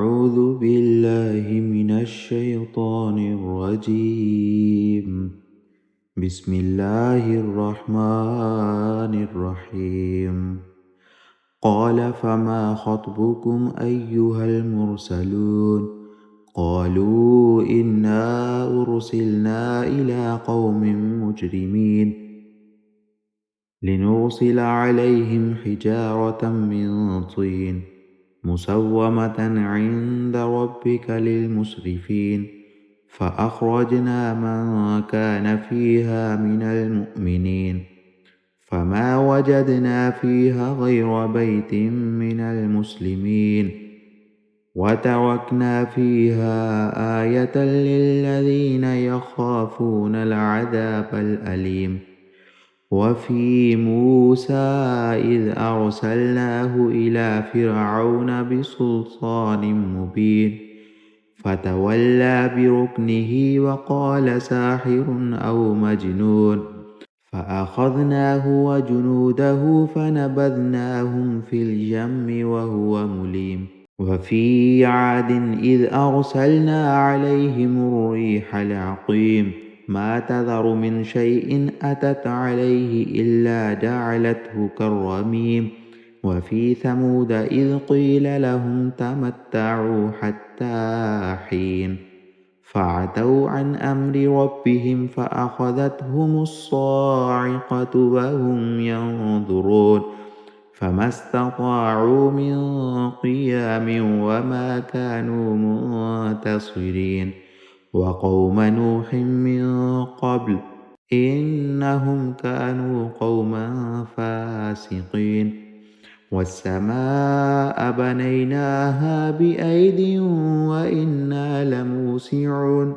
أعوذ بالله من الشيطان الرجيم. بسم الله الرحمن الرحيم. قال فما خطبكم أيها المرسلون؟ قالوا إنا أرسلنا إلى قوم مجرمين لنرسل عليهم حجارة من طين مسومة عند ربك للمسرفين فأخرجنا من كان فيها من المؤمنين فما وجدنا فيها غير بيت من المسلمين وتركنا فيها آية للذين يخافون العذاب الأليم. وفي موسى إذ أرسلناه إلى فرعون بسلطان مبين فتولى بركنه وقال ساحر أو مجنون فأخذناه وجنوده فنبذناهم في اليم وهو مليم. وفي عاد إذ أرسلنا عليهم الريح العقيم ما تذر من شيء أتت عليه إلا جعلته كالرميم. وفي ثمود إذ قيل لهم تمتعوا حتى حين فعتوا عن أمر ربهم فأخذتهم الصاعقة وهم ينظرون فما استطاعوا من قيام وما كانوا منتصرين. وقوم نوح من قبل إنهم كانوا قوما فاسقين. والسماء بنيناها بأيد وإنا لموسعون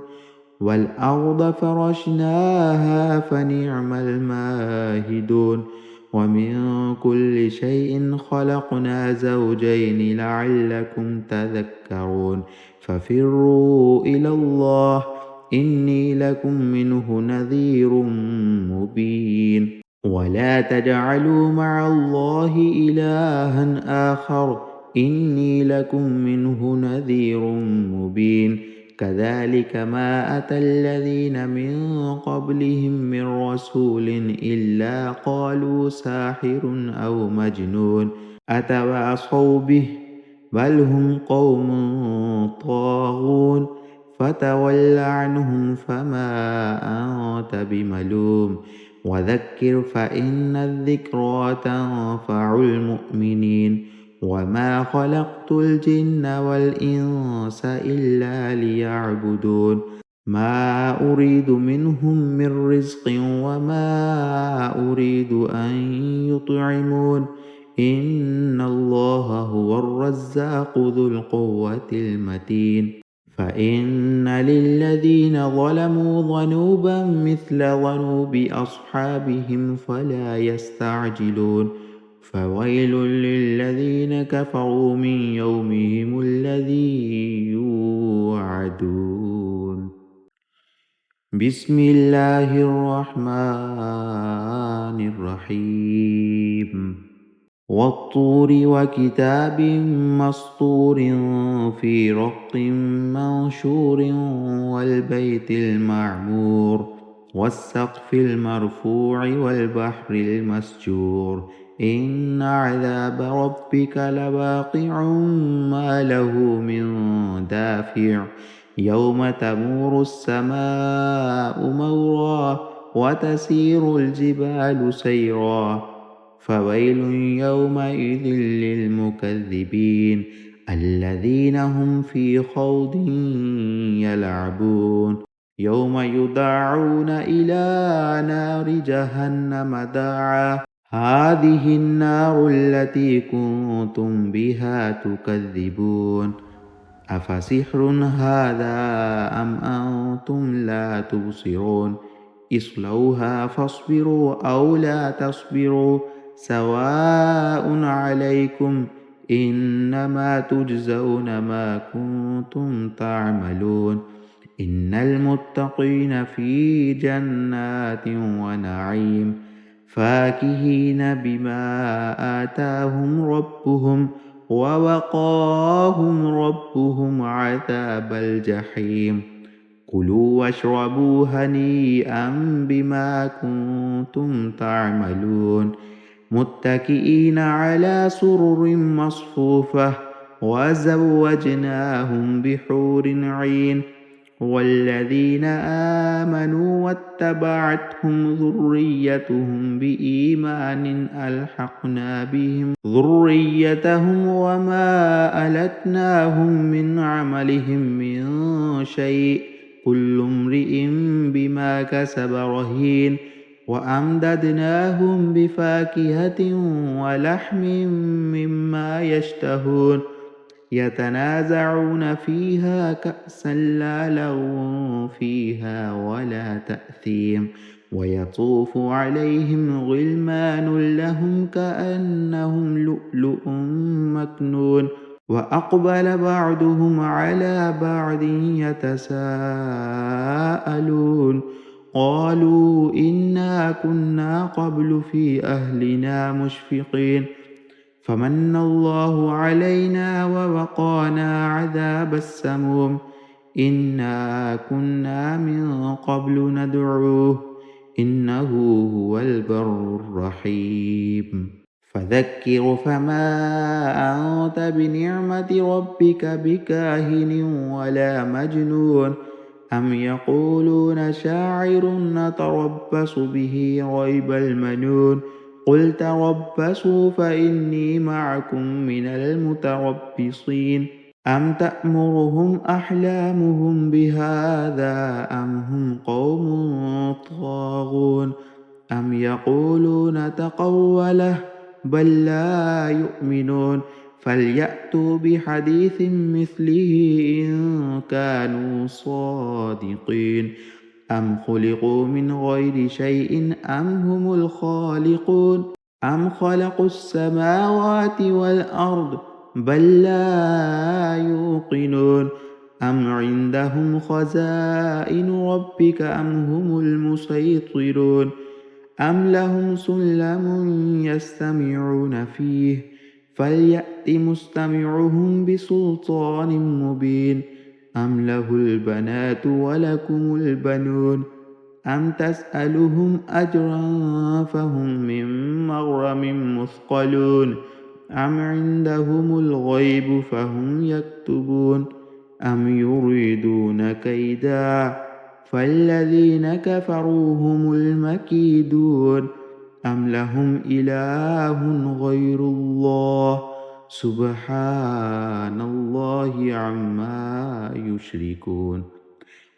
والأرض فرشناها فنعم الماهدون. ومن كل شيء خلقنا زوجين لعلكم تذكرون ففروا إلى الله إني لكم منه نذير مبين. ولا تجعلوا مع الله إلها آخر إني لكم منه نذير مبين. كذلك ما أتى الذين من قبلهم من رسول إلا قالوا ساحر أو مجنون أتواصوا به بل هم قوم طاغون. فتول عنهم فما أنت بملوم وذكر فإن الذكرى تنفع المؤمنين. وما خلقت الجن والإنس إلا ليعبدون ما أريد منهم من رزق وما أريد أن يطعمون إن الله هو الرزاق ذو القوة المتين. فإن للذين ظلموا ذنوبا مثل ذنوب أصحابهم فلا يستعجلون فويل للذين كفروا من يومهم الذي يوعدون. بسم الله الرحمن الرحيم. والطور وكتاب مسطور في رق منشور والبيت المعمور والسقف المرفوع والبحر المسجور إن عذاب ربك لواقع ما له من دافع يوم تمور السماء مورا وتسير الجبال سيرا فويل يومئذ للمكذبين الذين هم في خوض يلعبون. يوم يدعون إلى نار جهنم دعا هذه النار التي كنتم بها تكذبون أفسحر هذا أم أنتم لا تبصرون اصلوها فاصبروا أو لا تصبروا سواء عليكم إنما تجزون ما كنتم تعملون. إن المتقين في جنات ونعيم فاكهين بما آتاهم ربهم ووقاهم ربهم عذاب الجحيم كلوا واشربوا هنيئا بما كنتم تعملون متكئين على سرر مصفوفة وزوجناهم بحور عين والذين آمنوا واتبعتهم ذريتهم بإيمان ألحقنا بهم ذريتهم وما ألتناهم من عملهم من شيء كل امرئ بما كسب رهين وأمددناهم بفاكهة ولحم مما يشتهون يتنازعون فيها كأسا لا لغو فيها ولا تأثيم ويطوف عليهم غلمان لهم كأنهم لؤلؤ مكنون وأقبل بعضهم على بعض يتساءلون قالوا إنا كنا قبل في أهلنا مشفقين فمن الله علينا ووقانا عذاب السموم إنا كنا من قبل ندعوه إنه هو البر الرحيم فذكر فما أنت بنعمة ربك بكاهن ولا مجنون أم يقولون شاعر نتربص به ريب المنون قل تربصوا فإني معكم من المتربصين أم تأمرهم أحلامهم بهذا أم هم قوم طاغون أم يقولون تقوله بل لا يؤمنون فليأتوا بحديث مثله إن كانوا صادقين أم خلقوا من غير شيء أم هم الخالقون أم خلقوا السماوات والأرض بل لا يوقنون أم عندهم خزائن ربك أم هم المسيطرون أم لهم سلم يستمعون فيه فليأت مستمعهم بسلطان مبين أم له البنات ولكم البنون أم تسألهم أجرا فهم من مغرم مثقلون أم عندهم الغيب فهم يكتبون أم يريدون كيدا فالذين كفروا هم المكيدون أم لهم إله غير الله سبحان الله عما يشركون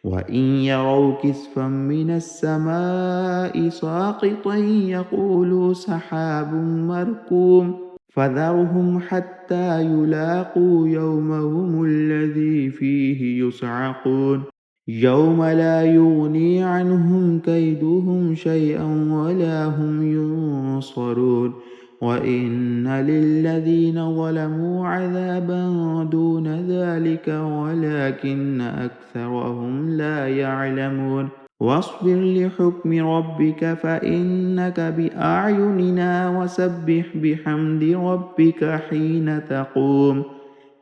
وإن يروا كسفا من السماء ساقطا يقولوا سحاب مركوم فذرهم حتى يلاقوا يومهم الذي فيه يصعقون يوم لا يغني عنهم كيدهم شيئا ولا هم ينصرون وإن للذين ظلموا عذابا دون ذلك ولكن أكثرهم لا يعلمون واصبر لحكم ربك فإنك بأعيننا وسبح بحمد ربك حين تقوم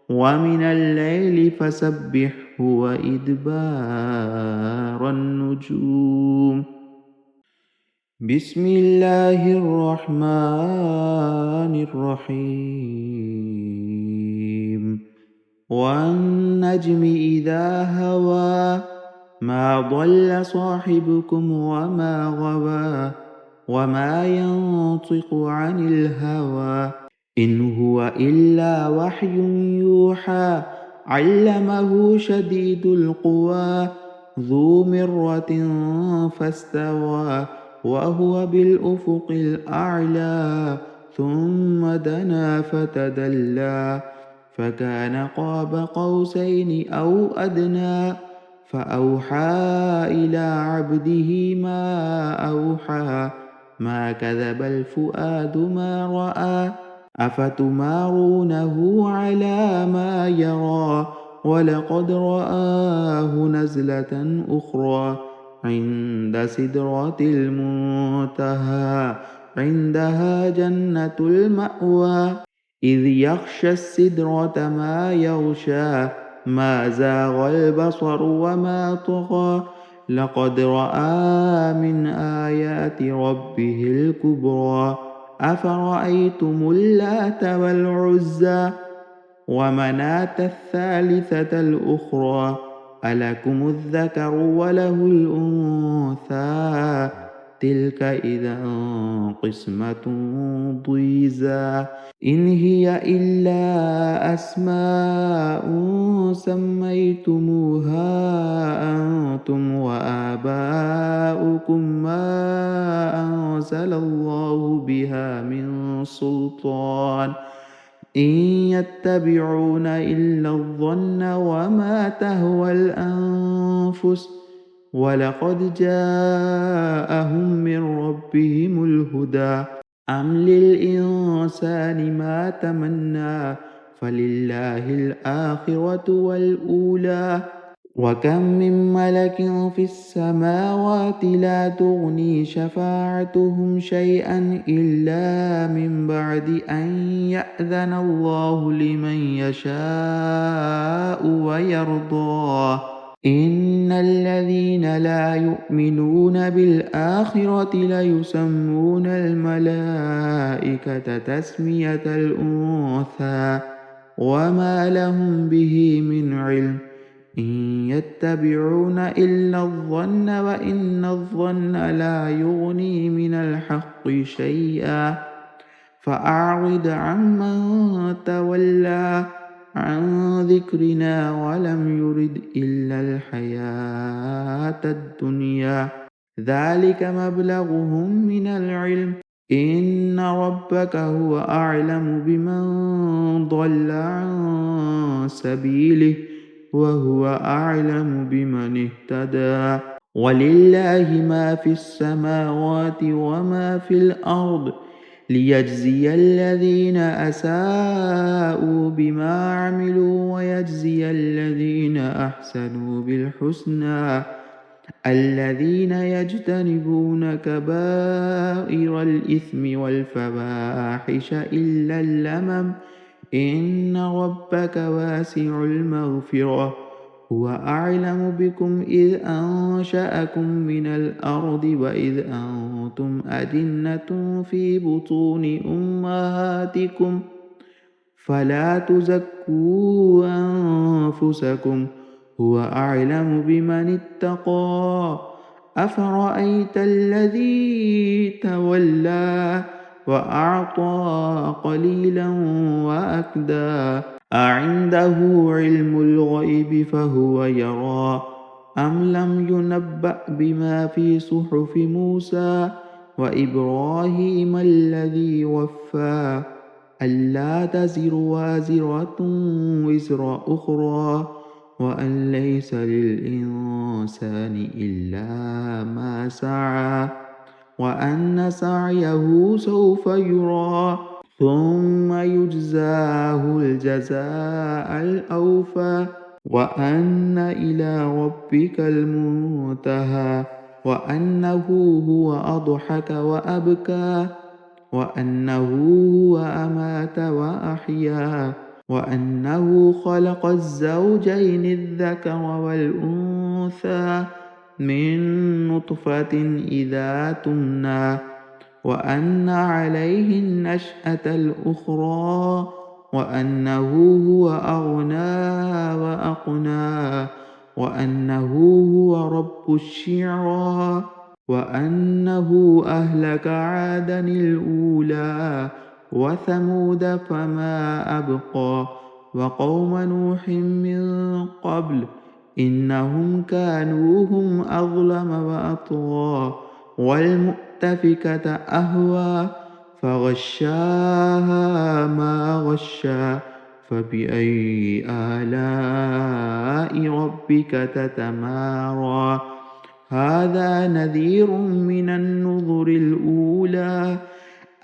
ومن الليل فسبحه وإدبار النجوم بسم الله الرحمن الرحيم والنجم إذا هوى ما ضل صاحبكم وما غوى وما ينطق عن الهوى إن هو إلا وحي يوحى علمه شديد القوى ذو مرة فاستوى وهو بالأفق الأعلى ثم دنا فتدلى فكان قاب قوسين أو أدنى فأوحى إلى عبده ما أوحى ما كذب الفؤاد ما رأى أفتمارونه على ما يرى ولقد رآه نزلة أخرى عند سدرة المنتهى عندها جنة المأوى إذ يغشى السدرة ما يغشى ما زاغ البصر وما طغى لقد رأى من آيات ربه الكبرى أفرأيتم اللات والعزى ومناة الثالثة الأخرى ألكم الذكر وله الأنثى تلك إذا قسمة ضيزى إن هي إلا أسماء سميتموها أنتم وآباؤكم ما أنزل الله بها من سلطان إن يتبعون إلا الظن وما تهوى الأنفس ولقد جاءهم من ربهم الهدى أم للإنسان ما تمنى فلله الآخرة والأولى وكم من ملك في السماوات لا تغني شفاعتهم شيئا إلا من بعد أن يأذن الله لمن يشاء ويرضى إن الذين لا يؤمنون بالآخرة ليسمون الملائكة تسمية الأنثى وما لهم به من علم إن يتبعون إلا الظن وإن الظن لا يغني من الحق شيئا فأعرض عمن تولى عن ذكرنا ولم يرد إلا الحياة الدنيا ذلك مبلغهم من العلم إن ربك هو أعلم بمن ضل عن سبيله وهو أعلم بمن اهتدى ولله ما في السماوات وما في الأرض ليجزي الذين أساءوا بما عملوا ويجزي الذين أحسنوا بالحسنى الذين يجتنبون كبائر الإثم والفواحش إلا اللمم إن ربك واسع المغفرة هو أعلم بكم إذ أنشأكم من الأرض وإذ أنتم أجنة في بطون أمهاتكم فلا تزكوا أنفسكم هو أعلم بمن اتقى أفرأيت الذي تولى وأعطى قليلا وأكدى أعنده علم الغيب فهو يرى أم لم ينبأ بما في صحف موسى وإبراهيم الذي وفى ألا تزر وازرة وزر أخرى وأن ليس للإنسان إلا ما سعى وأن سعيه سوف يرى ثم يجزاه الجزاء الأوفى وأن إلى ربك المنتهى وأنه هو أضحك وأبكى وأنه هو أمات وأحيا وأنه خلق الزوجين الذكر والأنثى من نطفة إذا تمنى وأن عليه النشأة الأخرى وأنه هو أغنى وأقنى وأنه هو رب الشعرى وأنه أهلك عادا الأولى وثمود فما أبقى وقوم نوح من قبل إنهم كانوا هم أظلم وأطغى والمؤتفكة أهوى فغشاها ما غشى فبأي آلاء ربك تتمارى هذا نذير من النذر الأولى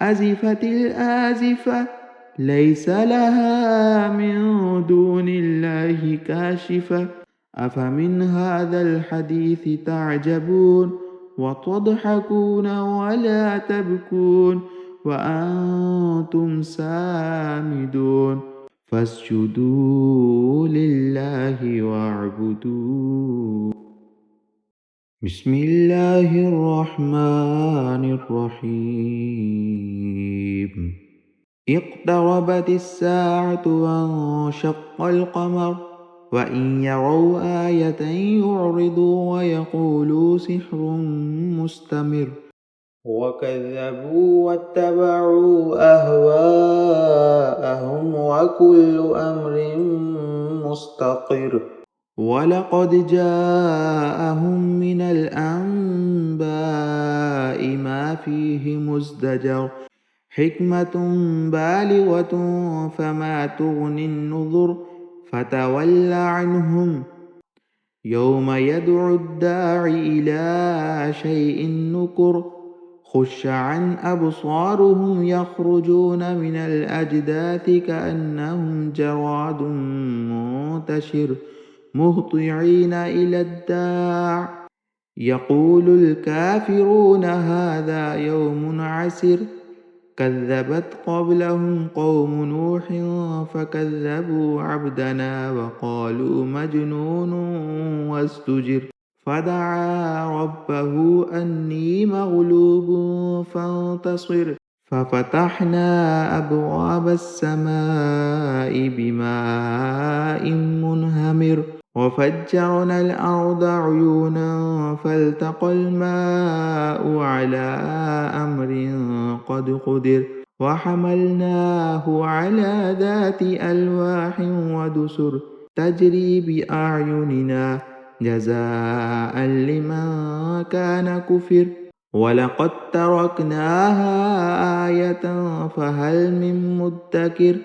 أزفت الآزفة ليس لها من دون الله كاشفة أفمن هذا الحديث تعجبون وتضحكون ولا تبكون وأنتم سامدون فاسجدوا لله واعبدوا. بسم الله الرحمن الرحيم. اقتربت الساعة وانشق القمر وإن يروا آية يعرضوا ويقولوا سحر مستمر وكذبوا واتبعوا أهواءهم وكل أمر مستقر ولقد جاءهم من الأنباء ما فيه مزدجر حكمة بالغة فما تغني النذر فتول عنهم يوم يدعو الداع إلى شيء نكر خش عن أبصارهم يخرجون من الأجداث كأنهم جراد منتشر مهطعين إلى الداع يقول الكافرون هذا يوم عسر كذبت قبلهم قوم نوح فكذبوا عبدنا وقالوا مجنون وازدجر فدعا ربه أني مغلوب فانتصر ففتحنا أبواب السماء بماء منهمر وفجرنا الأرض عيونا فالتقى الماء على أمر قد قدر وحملناه على ذات ألواح ودسر تجري بأعيننا جزاء لمن كان كفر ولقد تركناها آية فهل من مدكر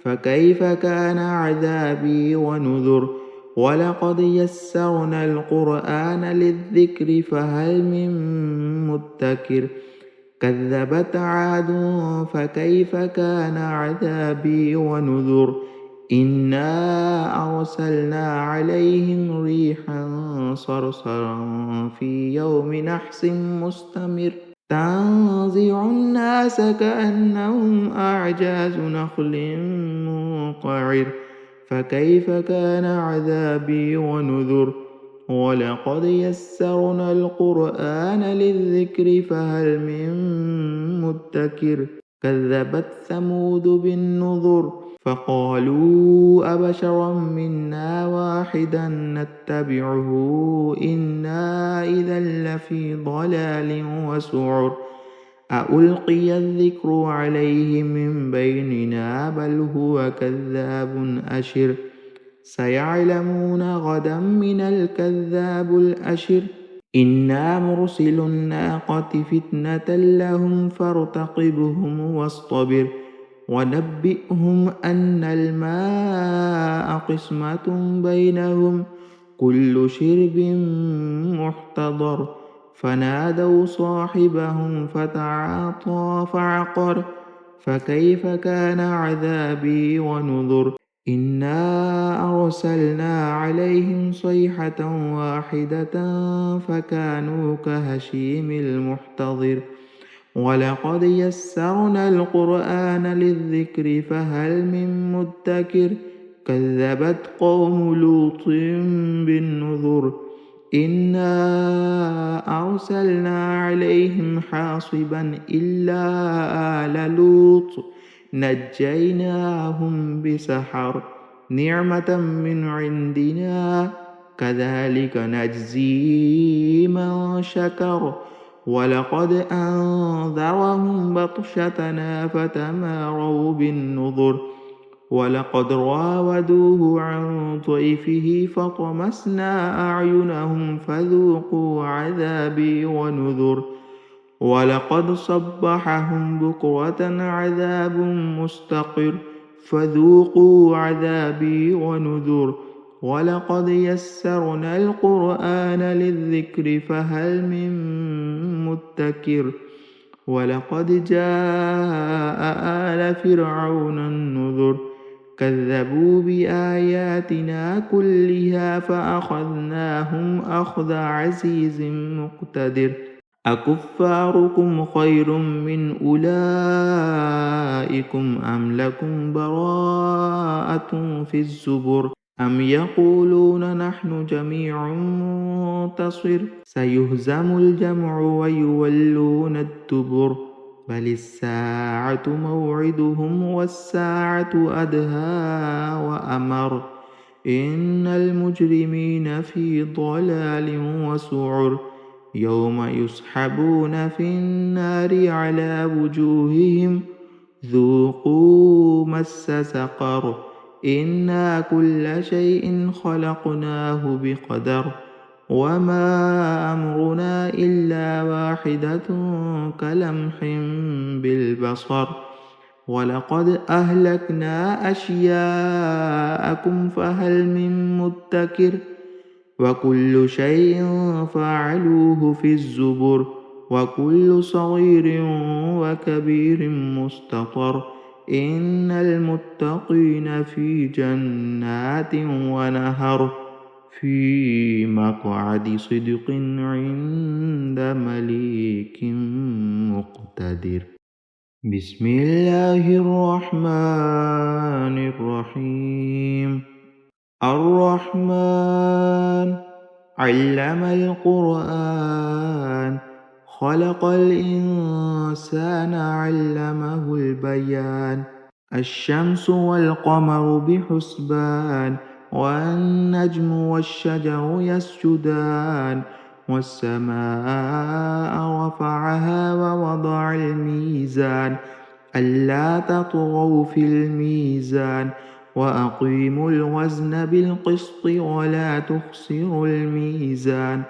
فكيف كان عذابي ونذر ولقد يسرنا القرآن للذكر فهل من مدكر كذبت عاد فكيف كان عذابي ونذر إنا أرسلنا عليهم ريحا صرصرا في يوم نحس مستمر تنزع الناس كأنهم أعجاز نخل منقعر فكيف كان عذابي ونذر ولقد يسرنا القرآن للذكر فهل من مدكر كذبت ثمود بالنذر فقالوا أبشرا منا واحدا نتبعه إنا إذا لفي ضلال وسعر ألقي الذكر عليه من بيننا بل هو كذاب أشر سيعلمون غدا من الكذاب الأشر إنا مرسل الناقة فتنة لهم فارتقبهم واصطبر ونبئهم أن الماء قسمة بينهم كل شرب محتضر فنادوا صاحبهم فتعاطى فعقر فكيف كان عذابي ونذر إنا أرسلنا عليهم صيحة واحدة فكانوا كهشيم المحتضر ولقد يسرنا القرآن للذكر فهل من مدكر كذبت قوم لوط بالنذر إنا أرسلنا عليهم حاصبا إلا آل لوط نجيناهم بسحر نعمة من عندنا كذلك نجزي من شكر ولقد أنذرهم بطشتنا فتماروا بالنذر ولقد راودوه عن ضيفه فطمسنا أعينهم فذوقوا عذابي ونذر ولقد صبحهم بكرة عذاب مستقر فذوقوا عذابي ونذر ولقد يسرنا القرآن للذكر فهل من مدكر ولقد جاء آل فرعون النذر كذبوا بآياتنا كلها فأخذناهم أخذ عزيز مقتدر أكفاركم خير من أولئكم أم لكم براءة في الزبر أم يقولون نحن جميع منتصر سيهزم الجمع ويولون الدبر بل الساعة موعدهم والساعة أدهى وأمر إن المجرمين في ضلال وسعر يوم يسحبون في النار على وجوههم ذوقوا مس سقر إنا كل شيء خلقناه بقدر وما أمرنا إلا واحدة كلمح بالبصر ولقد أهلكنا أشياءكم فهل من مدكر وكل شيء فعلوه في الزبر وكل صغير وكبير مستطر إن المتقين في جنات ونهر في مقعد صدق عند مليك مقتدر بسم الله الرحمن الرحيم الرحمن علم القرآن خلق الإنسان علمه البيان الشمس والقمر بحسبان والنجم والشجر يسجدان والسماء رفعها ووضع الميزان ألا تطغوا في الميزان وأقيموا الوزن بالقسط ولا تخسروا الميزان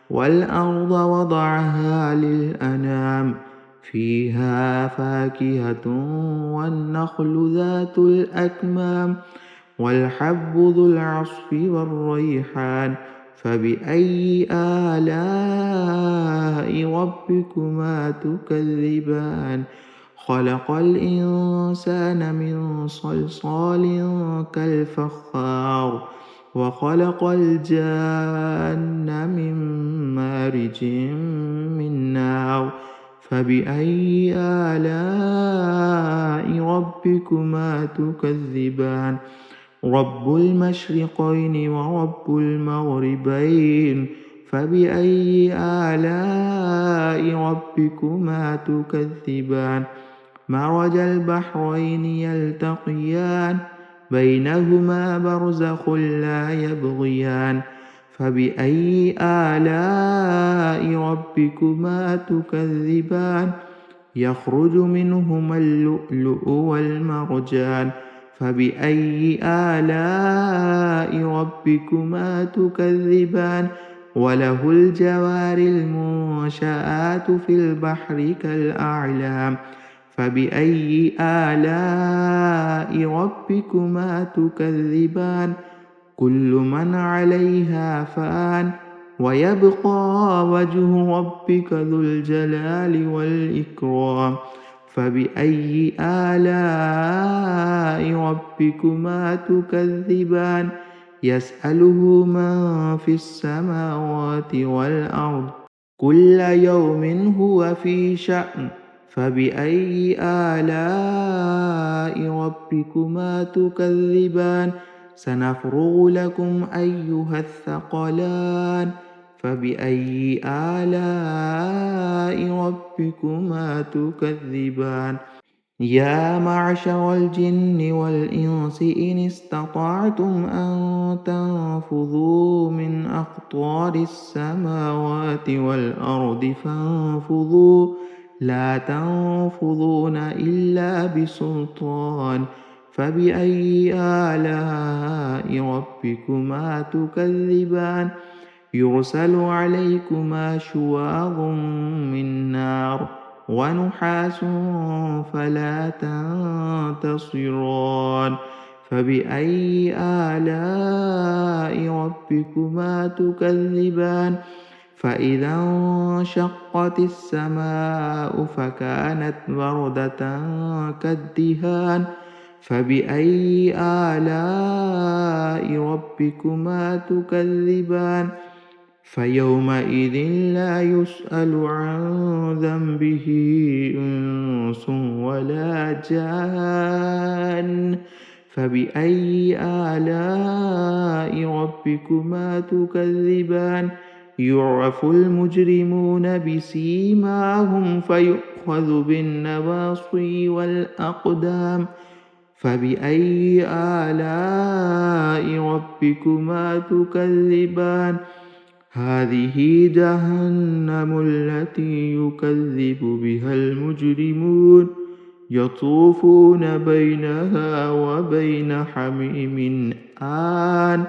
والأرض وضعها للأنام فيها فاكهة والنخل ذات الأكمام والحب ذو العصف والريحان فبأي آلاء ربكما تكذبان خلق الإنسان من صلصال كالفخار وخلق الجان من مارج من نار فبأي آلاء ربكما تكذبان رب المشرقين ورب المغربين فبأي آلاء ربكما تكذبان مرج البحرين يلتقيان بينهما برزخ لا يبغيان فبأي آلاء ربكما تكذبان يخرج منهما اللؤلؤ والمرجان فبأي آلاء ربكما تكذبان وله الجوار المنشآت في البحر كالأعلام فبأي آلاء ربكما تكذبان كل من عليها فان ويبقى وجه ربك ذو الجلال والإكرام فبأي آلاء ربكما تكذبان يسأله من في السماوات والأرض كل يوم هو في شأن فبأي آلاء ربكما تكذبان سنفرغ لكم أيها الثقلان فبأي آلاء ربكما تكذبان يا معشر الجن والإنس إن استطعتم أن تنفذوا من أقطار السماوات والأرض فانفذوا لا تنفذون إلا بسلطان فبأي آلاء ربكما تكذبان يرسل عليكما شواظ من نار ونحاس فلا تنتصران فبأي آلاء ربكما تكذبان فإذا انشقت السماء فكانت وردة كالدهان فبأي آلاء ربكما تكذبان فيومئذ لا يسأل عن ذنبه إنس ولا جان. فبأي آلاء ربكما تكذبان؟ يعرف المجرمون بسيماهم فيؤخذ بالنواصي والأقدام. فبأي آلاء ربكما تكذبان؟ هذه جهنم التي يكذب بها المجرمون يطوفون بينها وبين حميم آن.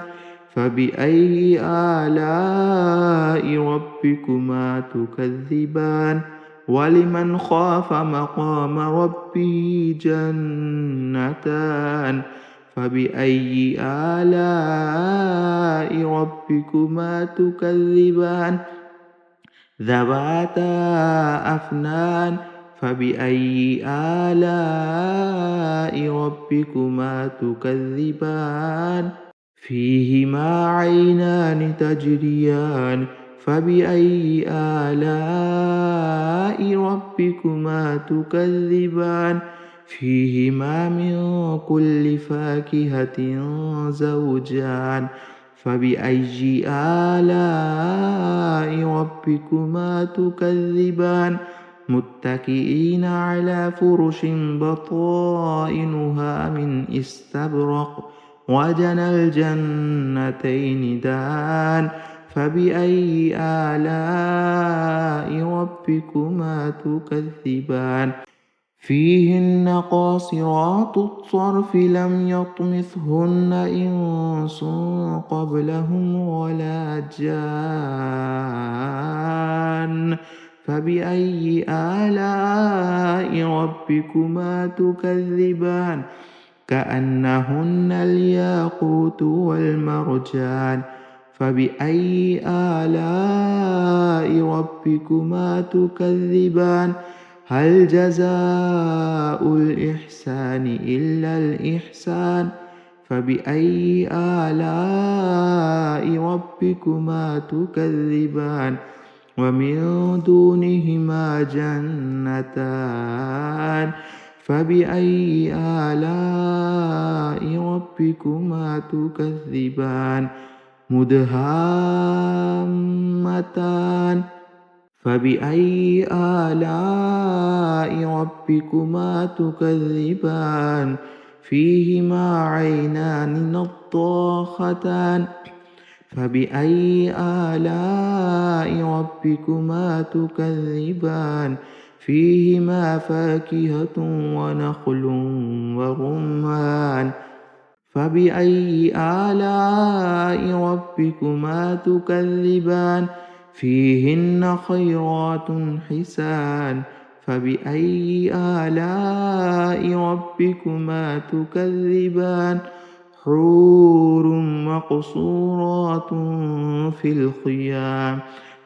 فبأي آلاء ربكما تكذبان؟ ولمن خاف مقام ربه جنتان. فبأي آلاء ربكما تكذبان؟ ذواتا أفنان. فبأي آلاء ربكما تكذبان؟ فيهما عينان تجريان. فبأي آلاء ربكما تكذبان؟ فيهما من كل فاكهة زوجان. فبأي آلاء ربكما تكذبان؟ متكئين على فرش بطائنها من استبرق وجنى الجنتين دان. فبأي آلاء ربكما تكذبان؟ فيهن قاصرات الطرف لم يطمثهن إنس قبلهم ولا جان. فبأي آلاء ربكما تكذبان؟ كأنهن الياقوت والمرجان. فبأي آلاء ربكما تكذبان؟ هل جزاء الإحسان إلا الإحسان؟ فبأي آلاء ربكما تكذبان؟ ومن دونهما جنتان. فبأي آلاء ربكما تكذبان؟ مدهامتان. فبأي آلاء ربكما تكذبان؟ فيهما عينان نضاختان. فبأي آلاء ربكما تكذبان؟ فيهما فاكهة ونخل ورمان. فبأي آلاء ربكما تكذبان؟ فيهن خيرات حسان. فبأي آلاء ربكما تكذبان؟ حور مقصورات في الخيام.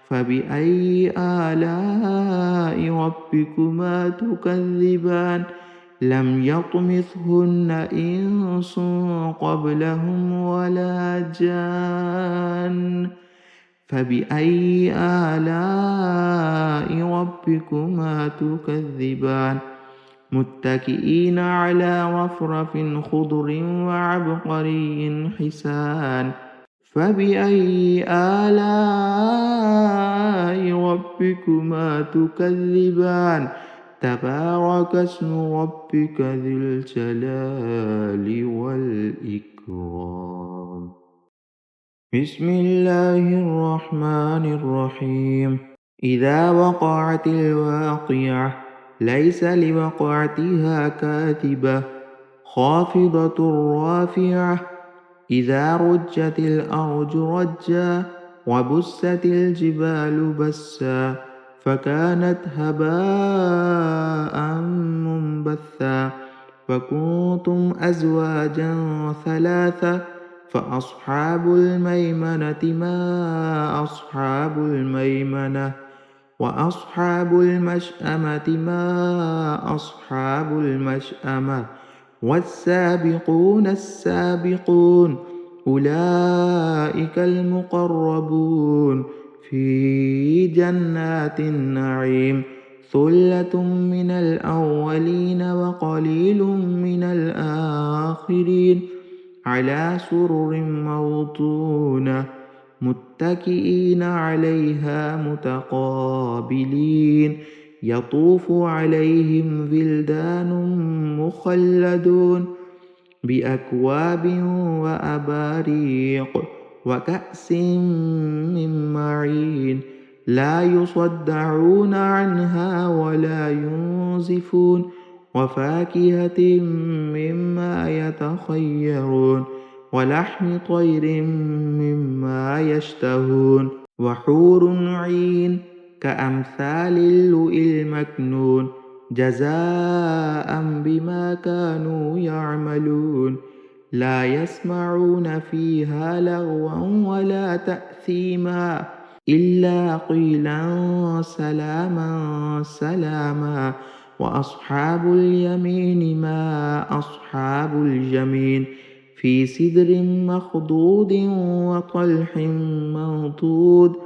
فبأي آلاء ربكما تكذبان؟ لم يطمثهن إنس قبلهم ولا جان. فبأي آلاء ربكما تكذبان؟ متكئين على رفرف خضر وعبقري حسان. فبأي آلاء ربكما تكذبان؟ تبارك اسم ربك ذي الجلال والإكرام. بسم الله الرحمن الرحيم. إذا وقعت الواقعة ليس لوقعتها كاذبة خافضة رافعة. إذا رجت الأرض رجا وبست الجبال بسا فكانت هباء منبثا. فكنتم أزواجا ثلاثة. فأصحاب الميمنة ما أصحاب الميمنة. وأصحاب المشأمة ما أصحاب المشأمة. والسابقون السابقون أولئك المقربون في جنات النعيم ثلة من الأولين وقليل من الآخرين على سرر موضونة متكئين عليها متقابلين يطوف عليهم ولدان مخلدون بأكواب وأباريق وكأس من معين لا يصدعون عنها ولا ينزفون وفاكهة مما يتخيرون ولحم طير مما يشتهون وحور عين كأمثال اللؤلؤ المكنون جزاء بما كانوا يعملون لا يسمعون فيها لغوا ولا تأثيما إلا قيلا سلاما سلاما وأصحاب اليمين ما أصحاب اليمين في سدر مخضود وطلح منضود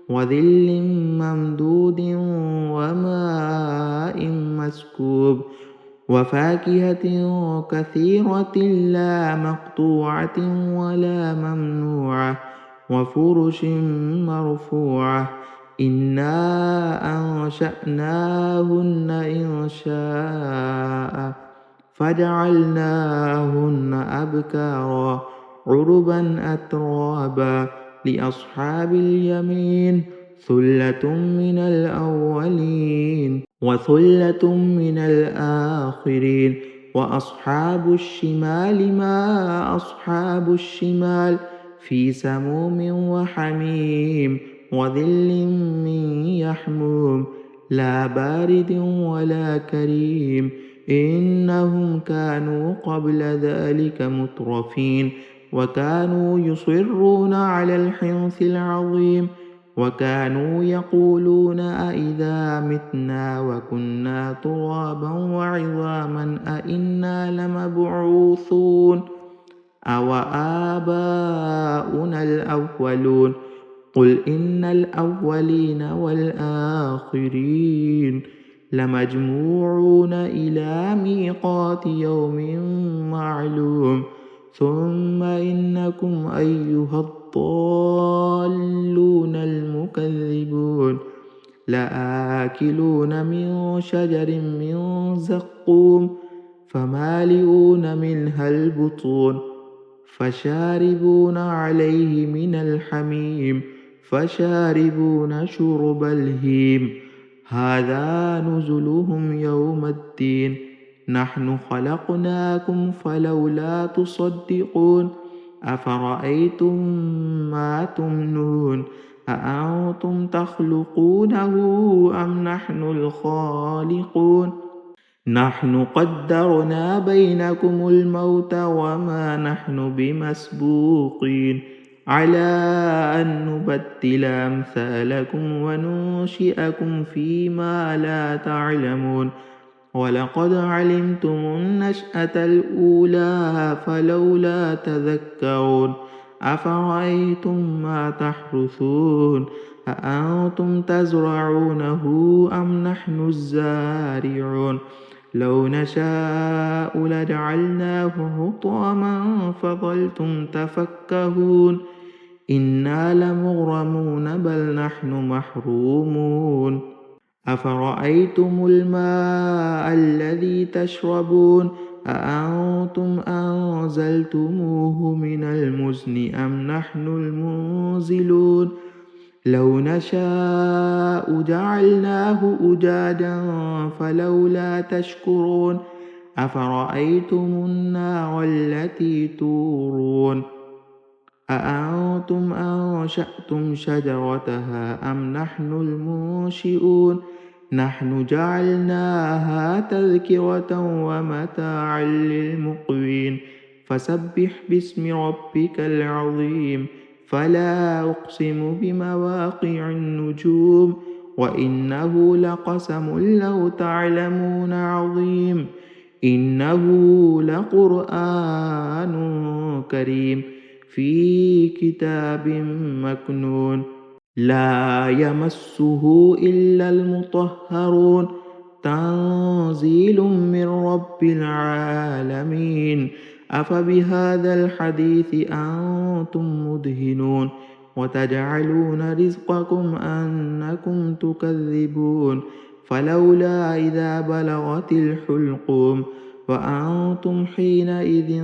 وظل ممدود وماء مسكوب وفاكهة كثيرة لا مقطوعة ولا ممنوعة وفرش مرفوعة إنا أنشأناهن إنشاء فجعلناهن أبكارا عربا أترابا لأصحاب اليمين ثلة من الأولين وثلة من الآخرين وأصحاب الشمال ما أصحاب الشمال في سموم وحميم وظل من يحموم لا بارد ولا كريم إنهم كانوا قبل ذلك مترفين وكانوا يصرون على الحنث العظيم وكانوا يقولون أإذا متنا وكنا ترابا وعظاما أإنا لمبعوثون أو آباؤنا الأولون قل إن الأولين والآخرين لمجموعون إلى ميقات يوم معلوم ثم إنكم أيها الضالون المكذبون لآكلون من شجر من زقوم فمالئون منها البطون فشاربون عليه من الحميم فشاربون شرب الهيم هذا نزلهم يوم الدين نحن خلقناكم فلولا تصدقون أفرأيتم ما تمنون أأنتم تخلقونه أم نحن الخالقون نحن قدرنا بينكم الموت وما نحن بمسبوقين على أن نبدل أمثالكم وننشئكم فيما لا تعلمون ولقد علمتم النشأة الأولى فلولا تذكرون أفرأيتم ما تحرثون أأنتم تزرعونه أم نحن الزارعون لو نشاء لجعلناه حطاما فظلتم تفكهون إنا لمغرمون بل نحن محرومون أفرأيتم الماء الذي تشربون أأنتم أنزلتموه من المزن أم نحن المنزلون لو نشاء جعلناه أجاجا فلولا تشكرون أفرأيتم النار التي تورون أأنتم أنشأتم شجرتها أم نحن المنشئون نحن جعلناها تذكرة ومتاعا للمقوين فسبح باسم ربك العظيم فلا أقسم بمواقع النجوم وإنه لقسم لو تعلمون عظيم إنه لقرآن كريم في كتاب مكنون لا يمسه إلا المطهرون تنزيل من رب العالمين أفبهذا الحديث أنتم مدهنون وتجعلون رزقكم أنكم تكذبون فلولا إذا بلغت الحلقوم وأنتم حينئذ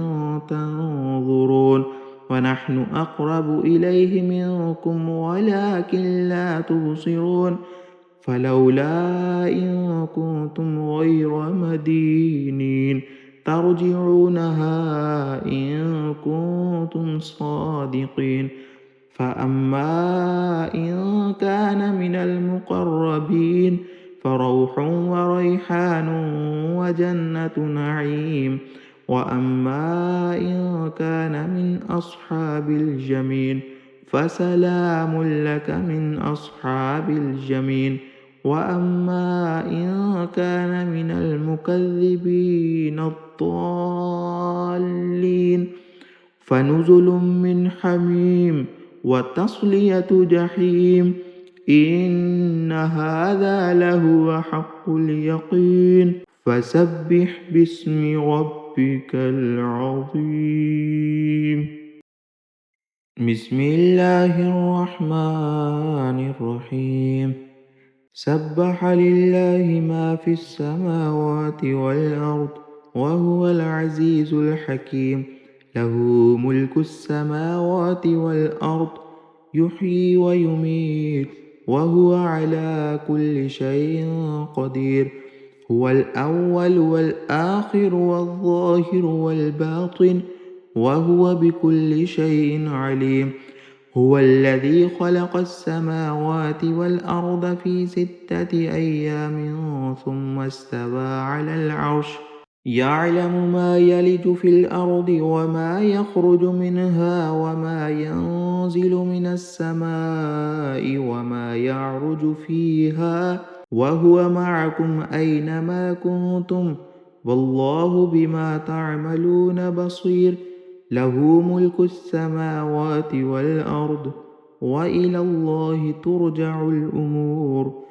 تنظرون ونحن أقرب إليه منكم ولكن لا تبصرون فلولا إن كنتم غير مدينين ترجعونها إن كنتم صادقين فأما إن كان من المقربين فروح وريحان وجنة نعيم وأما إن كان من أصحاب الجميل فسلام لك من أصحاب الجميل وأما إن كان من المكذبين الضالين فنزل من حميم وتصلية جحيم إن هذا لهو حق اليقين فسبح باسم ربك العظيم بسم الله الرحمن الرحيم سبح لله ما في السماوات والأرض وهو العزيز الحكيم له ملك السماوات والأرض يحيي ويميت وهو على كل شيء قدير هو الأول والآخر والظاهر والباطن وهو بكل شيء عليم هو الذي خلق السماوات والأرض في 6 أيام ثم استوى على العرش يعلم ما يلج في الأرض وما يخرج منها وما ينزل من السماء وما يعرج فيها وهو معكم أينما كنتم والله بما تعملون بصير له ملك السماوات والأرض وإلى الله ترجع الأمور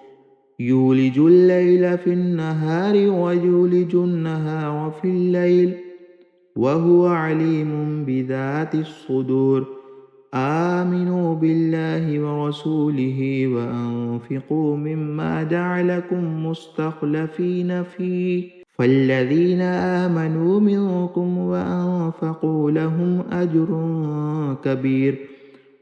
يولج الليل في النهار ويولج النهار في الليل وهو عليم بذات الصدور آمنوا بالله ورسوله وأنفقوا مما جعلكم مستخلفين فيه فالذين آمنوا منكم وأنفقوا لهم أجر كبير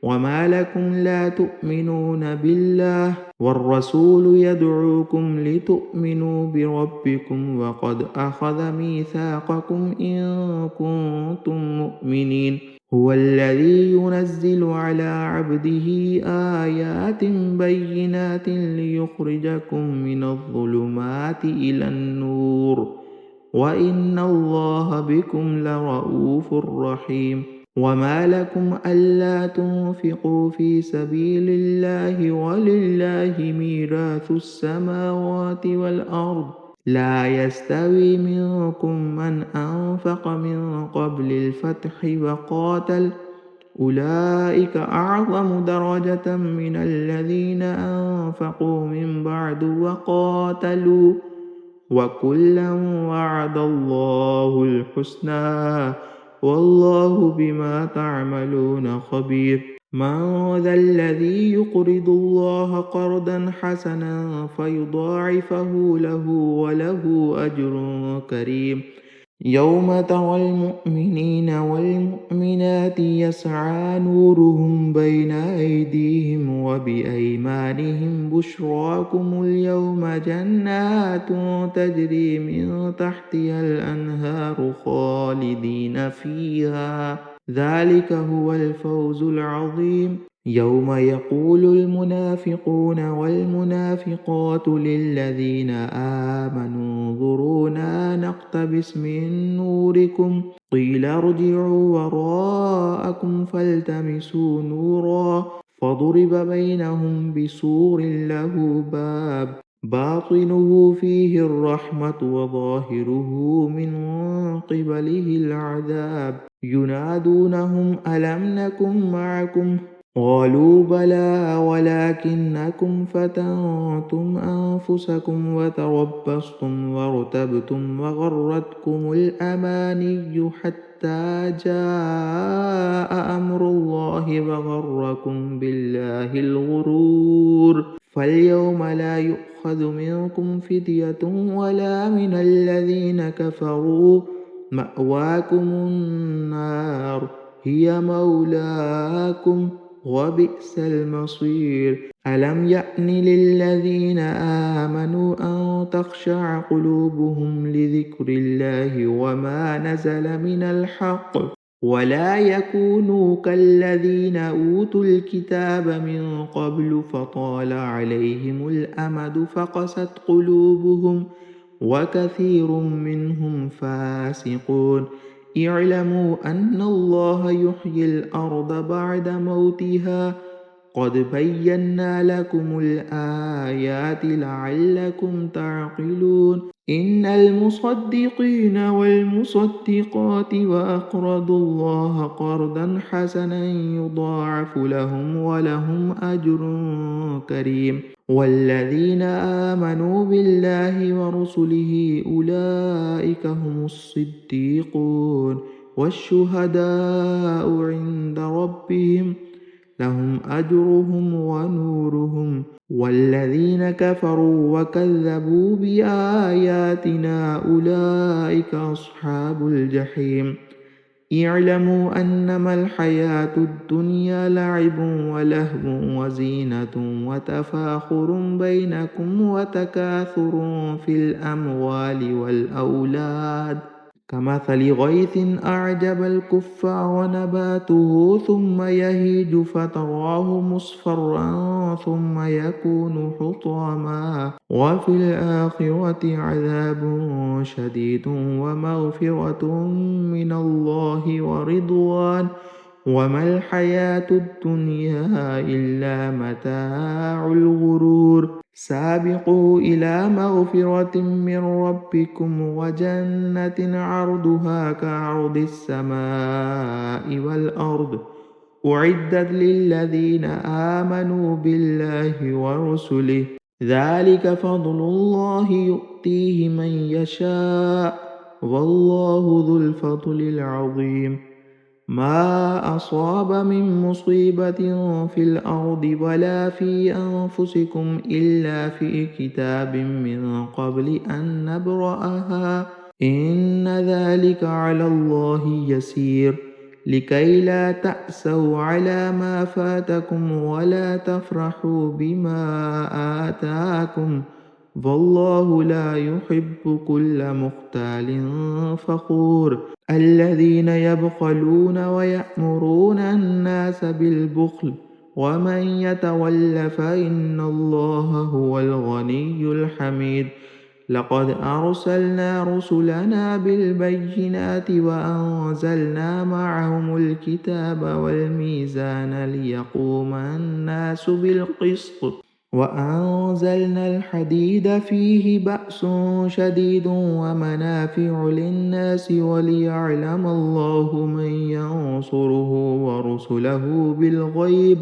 وما لكم لا تؤمنون بالله والرسول يدعوكم لتؤمنوا بربكم وقد أخذ ميثاقكم إن كنتم مؤمنين هو الذي ينزل على عبده آيات بينات ليخرجكم من الظلمات إلى النور وإن الله بكم لرؤوف رحيم وما لكم ألا تنفقوا في سبيل الله ولله ميراث السماوات والأرض لا يستوي منكم من أنفق من قبل الفتح وقاتل أولئك أعظم درجة من الذين أنفقوا من بعد وقاتلوا وكلا وعد الله الحسنى والله بما تعملون خبير من ذا الذي يقرض الله قرضا حسنا فيضاعفه له وله أجر كريم يوم ترى المؤمنين والمؤمنات يسعى نورهم بين أيديهم وبأيمانهم بشراكم اليوم جنات تجري من تحتها الأنهار خالدين فيها ذلك هو الفوز العظيم يوم يقول المنافقون والمنافقات للذين آمنوا انظرونا نقتبس من نوركم قيل ارجعوا وراءكم فالتمسوا نورا فضرب بينهم بسور له باب باطنه فيه الرحمة وظاهره من قبله العذاب ينادونهم ألم نكن معكم قالوا بلى ولكنكم فتنتم أنفسكم وتربصتم وارتبتم وغرتكم الأماني حتى جاء أمر الله وغركم بالله الغرور فاليوم لا يؤخذ منكم فدية ولا من الذين كفروا مأواكم النار هي مولاكم وبئس المصير ألم يأن للذين آمنوا أن تخشع قلوبهم لذكر الله وما نزل من الحق ولا يكونوا كالذين أوتوا الكتاب من قبل فطال عليهم الأمد فقست قلوبهم وكثير منهم فاسقون اعلموا أن الله يحيي الأرض بعد موتها قد بينا لكم الآيات لعلكم تعقلون إن المصدقين والمصدقات وأقرضوا الله قرضا حسنا يضاعف لهم ولهم أجر كريم والذين آمنوا بالله ورسله أولئك هم الصديقون والشهداء عند ربهم لهم أجرهم ونورهم والذين كفروا وكذبوا بآياتنا أولئك أصحاب الجحيم اعلموا أنما الحياة الدنيا لعب ولهو وزينة وتفاخر بينكم وتكاثر في الأموال والأولاد كمثل غيث أعجب الكفار نباته ثم يهيج فتراه مصفرا ثم يكون حطاما وفي الآخرة عذاب شديد ومغفرة من الله ورضوان وما الحياة الدنيا إلا متاع الغرور سابقوا إلى مغفرة من ربكم وجنة عرضها كعرض السماء والأرض أعدت للذين آمنوا بالله ورسله ذلك فضل الله يؤتيه من يشاء والله ذو الفضل العظيم ما أصاب من مصيبة في الأرض ولا في أنفسكم إلا في كتاب من قبل أن نبرأها إن ذلك على الله يسير لكي لا تأسوا على ما فاتكم ولا تفرحوا بما آتاكم والله لا يحب كل مختال فخور الذين يبخلون ويأمرون الناس بالبخل ومن يتول فإن الله هو الغني الحميد لقد أرسلنا رسلنا بالبينات وأنزلنا معهم الكتاب والميزان ليقوم الناس بالقسط وأنزلنا الحديد فيه بأس شديد ومنافع للناس وليعلم الله من ينصره ورسله بالغيب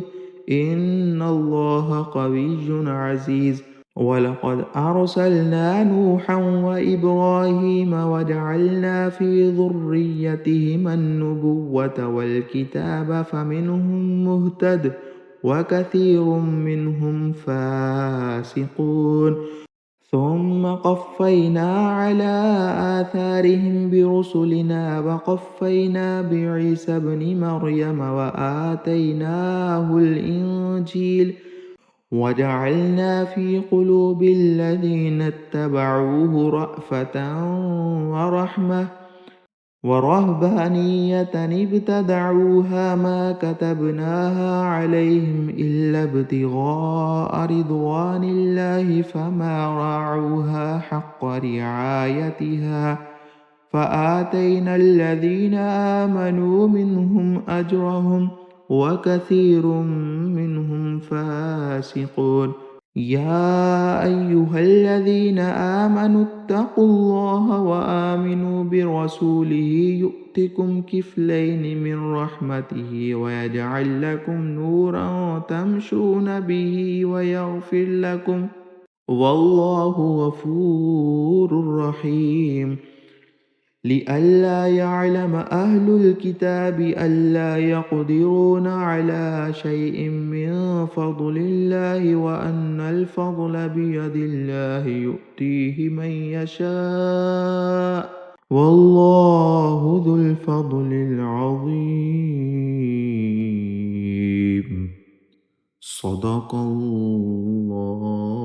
إن الله قوي عزيز ولقد أرسلنا نوحا وإبراهيم وجعلنا في ذريتهما النبوة والكتاب فمنهم مهتد وكثير منهم فاسقون ثم قفينا على آثارهم برسلنا وقفينا بعيسى ابن مريم وآتيناه الإنجيل وجعلنا في قلوب الذين اتبعوه رأفة ورحمة ورهبانية ابتدعوها ما كتبناها عليهم إلا ابتغاء رضوان الله فما راعوها حق رعايتها فآتينا الذين آمنوا منهم أجرهم وكثير منهم فاسقون يا أيها الذين آمنوا اتقوا الله وآمنوا برسوله يؤتكم كفلين من رحمته ويجعل لكم نورا تمشون به ويغفر لكم والله غفور رحيم لئلا يعلم أهل الكتاب ألا يقدرون على شيء من فضل الله وأن الفضل بيد الله يؤتيه من يشاء والله ذو الفضل العظيم صدق الله